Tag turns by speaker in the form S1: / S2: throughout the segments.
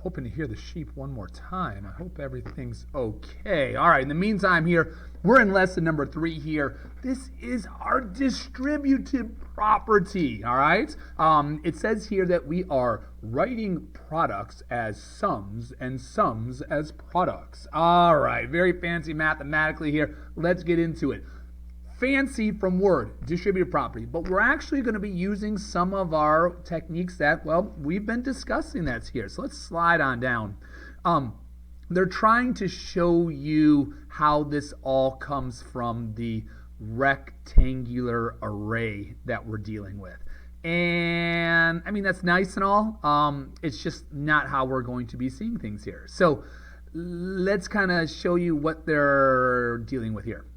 S1: hoping to hear the sheep one more time. I hope everything's okay. All right, in the meantime here, we're in lesson number 3 here. This is our distributive property, all right? It says here that we are writing products as sums and sums as products. All right, very fancy mathematically here. Let's get into it. Fancy from word, distributive property, but we're actually going to be using some of our techniques that, well, we've been discussing that's here. So let's slide on down. They're trying to show you how this all comes from the rectangular array that we're dealing with. And, I mean, that's nice and all. It's just not how we're going to be seeing things here. So let's kind of show you what they're dealing with here.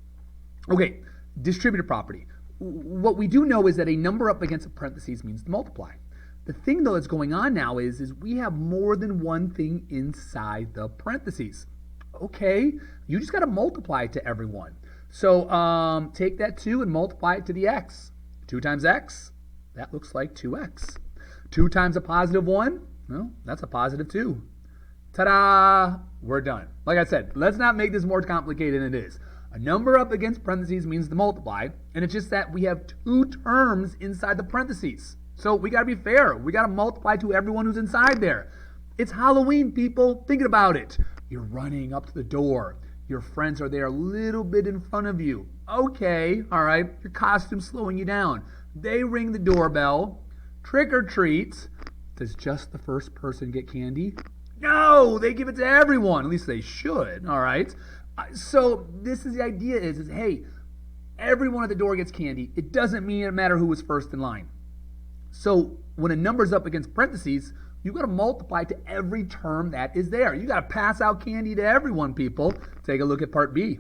S1: Okay. Distributive property. What we do know is that a number up against a parentheses means to multiply. The thing, though, that's going on now is we have more than one thing inside the parentheses. Okay, you just got to multiply it to everyone. So take that 2 and multiply it to the x. 2 times x, that looks like 2x. 2 times a positive 1, well, that's a positive 2. Ta-da! We're done. Like I said, let's not make this more complicated than it is. A number up against parentheses means to multiply, and it's just that we have 2 terms inside the parentheses. So we got to be fair. We got to multiply to everyone who's inside there. It's Halloween, people. Thinking about it. You're running up to the door. Your friends are there a little bit in front of you. Okay, all right. Your costume's slowing you down. They ring the doorbell. Trick or treat. Does just the first person get candy? No, they give it to everyone. At least they should, all right? So this is the idea is hey, everyone at the door gets candy. It doesn't matter who was first in line. So when a number's up against parentheses, you've got to multiply to every term that is there. You got to pass out candy to everyone, people. Take a look at part B.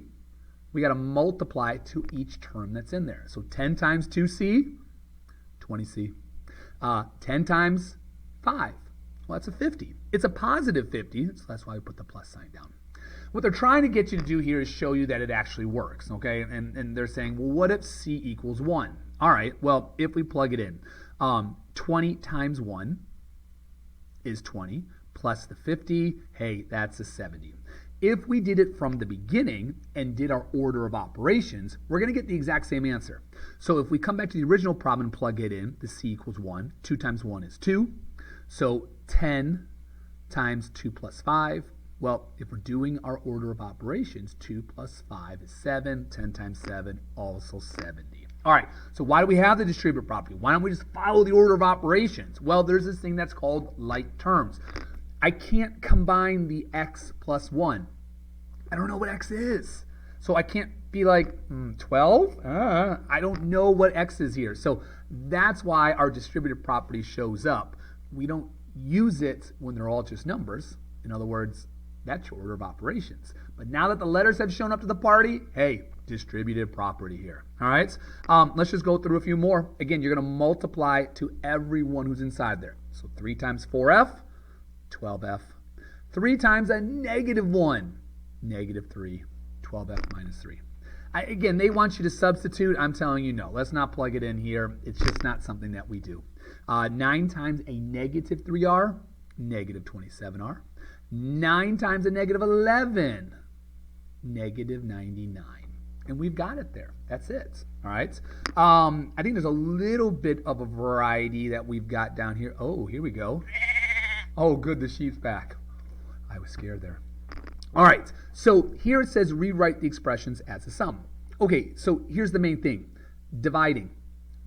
S1: We got to multiply to each term that's in there. So 10 times 2c, 20c. 10 times 5, well, that's a 50. It's a positive 50, so that's why we put the plus sign down. What they're trying to get you to do here is show you that it actually works, okay? And they're saying, well, what if c equals 1? All right, well, if we plug it in, 20 times 1 is 20, plus the 50, hey, that's a 70. If we did it from the beginning and did our order of operations, we're going to get the exact same answer. So if we come back to the original problem and plug it in, the c equals 1. 2 times 1 is 2. So 10 times 2 plus 5. Well, if we're doing our order of operations, 2 plus 5 is 7. 10 times 7, also 70. All right, so why do we have the distributive property? Why don't we just follow the order of operations? Well, there's this thing that's called like terms. I can't combine the x plus 1. I don't know what x is. So I can't be like, 12? I don't know what x is here. So that's why our distributive property shows up. We don't use it when they're all just numbers. In other words, that's your order of operations. But now that the letters have shown up to the party, hey, distributive property here. All right? Let's just go through a few more. Again, you're going to multiply to everyone who's inside there. So 3 times 4f, 12f. 3 times a negative 1, negative 3, 12f minus 3. Again, they want you to substitute. I'm telling you no. Let's not plug it in here. It's just not something that we do. 9 times a negative 3r, negative 27r. 9 times a negative 11, negative 99. And we've got it there. That's it. All right. I think there's a little bit of a variety that we've got down here. Oh, here we go. Oh, good. The sheep's back. I was scared there. All right. So here it says rewrite the expressions as a sum. Okay. So here's the main thing. Dividing.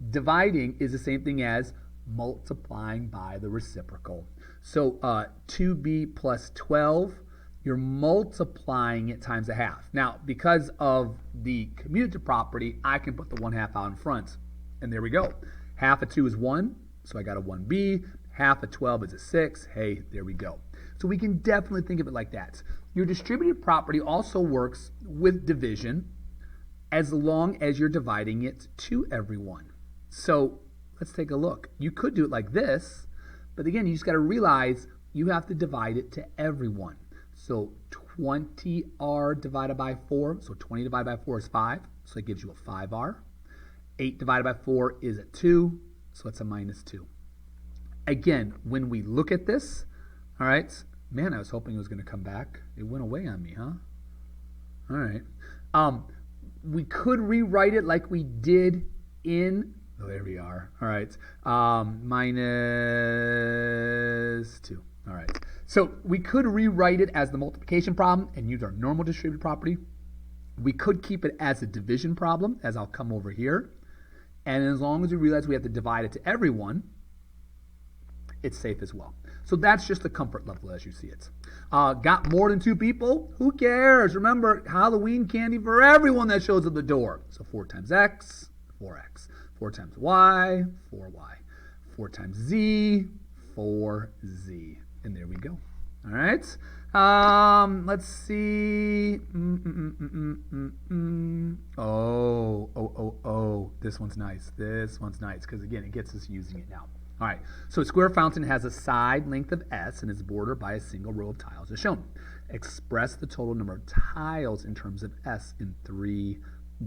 S1: Dividing is the same thing as multiplying by the reciprocal. So 2b plus 12, you're multiplying it times a half. Now, because of the commutative property, I can put the 1/2 out in front. And there we go. Half of 2 is 1, so I got a 1b. Half of 12 is a 6. Hey, there we go. So we can definitely think of it like that. Your distributive property also works with division as long as you're dividing it to everyone. So let's take a look. You could do it like this, but again, you just got to realize you have to divide it to everyone. So 20r divided by 4, so 20 divided by 4 is 5, so that gives you a 5r. 8 divided by 4 is a 2, so it's a minus 2. Again, when we look at this, all right, Man, I was hoping it was going to come back. It went away on me, huh? All right. We could rewrite it like we did in, oh, there we are. All right. Minus 2. All right. So we could rewrite it as the multiplication problem and use our normal distributive property. We could keep it as a division problem, as I'll come over here. And as long as we realize we have to divide it to everyone, it's safe as well. So that's just the comfort level as you see it. Got more than 2 people? Who cares? Remember, Halloween candy for everyone that shows up the door. So 4 times x, 4x. 4 times y, 4y. 4 times z, 4z. And there we go. All right. Let's see. Oh. This one's nice. This one's nice because, again, it gets us using it now. All right, so a square fountain has a side length of S and is bordered by a single row of tiles as shown. Express the total number of tiles in terms of S in 3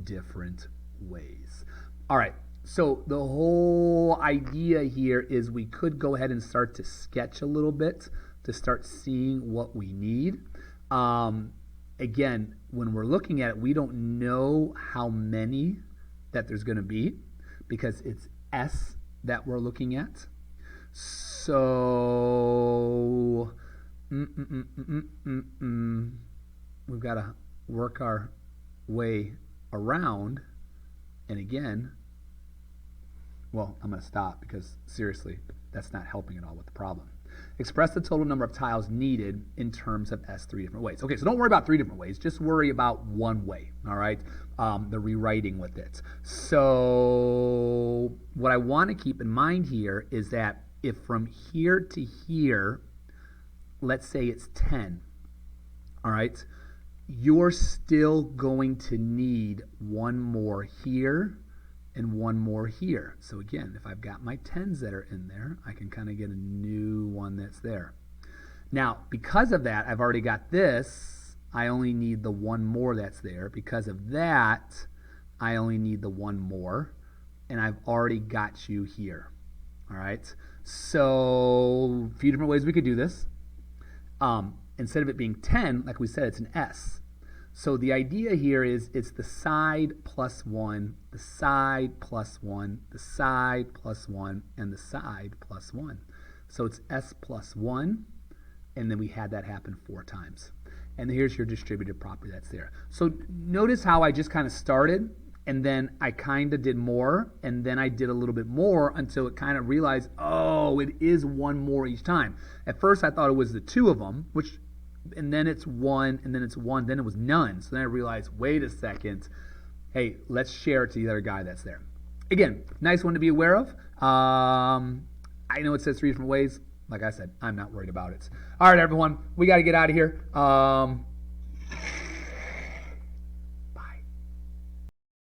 S1: different ways. All right, so the whole idea here is we could go ahead and start to sketch a little bit to start seeing what we need. Again, when we're looking at it, we don't know how many that there's going to be because it's S that we're looking at. So we've got to work our way around. And again, well, I'm going to stop because seriously, that's not helping at all with the problem. Express the total number of tiles needed in terms of S 3 different ways. Okay, so don't worry about 3 different ways. Just worry about one way, all right? The rewriting with it. So what I want to keep in mind here is that if from here to here, let's say it's 10, all right? You're still going to need one more here and one more here. So again, if I've got my 10s that are in there, I can kind of get a new one that's there. Now, because of that, I've already got this. I only need the one more that's there. Because of that, I only need the one more. And I've already got you here. All right? So a few different ways we could do this. Instead of it being 10, like we said, it's an S. So the idea here is it's the side plus 1, the side plus 1, the side plus 1, and the side plus 1. So it's S plus 1, and then we had that happen 4 times. And here's your distributive property that's there. So notice how I just kind of started, and then I kind of did more, and then I did a little bit more until it kind of realized, oh, it is one more each time. At first I thought it was the 2 of them, and then it's 1, and then it's 1, then it was none. So then I realized, wait a second, hey, let's share it to the other guy that's there. Again, nice one to be aware of. I know it says 3 different ways. Like I said, I'm not worried about it. All right, everyone, we got to get out of here.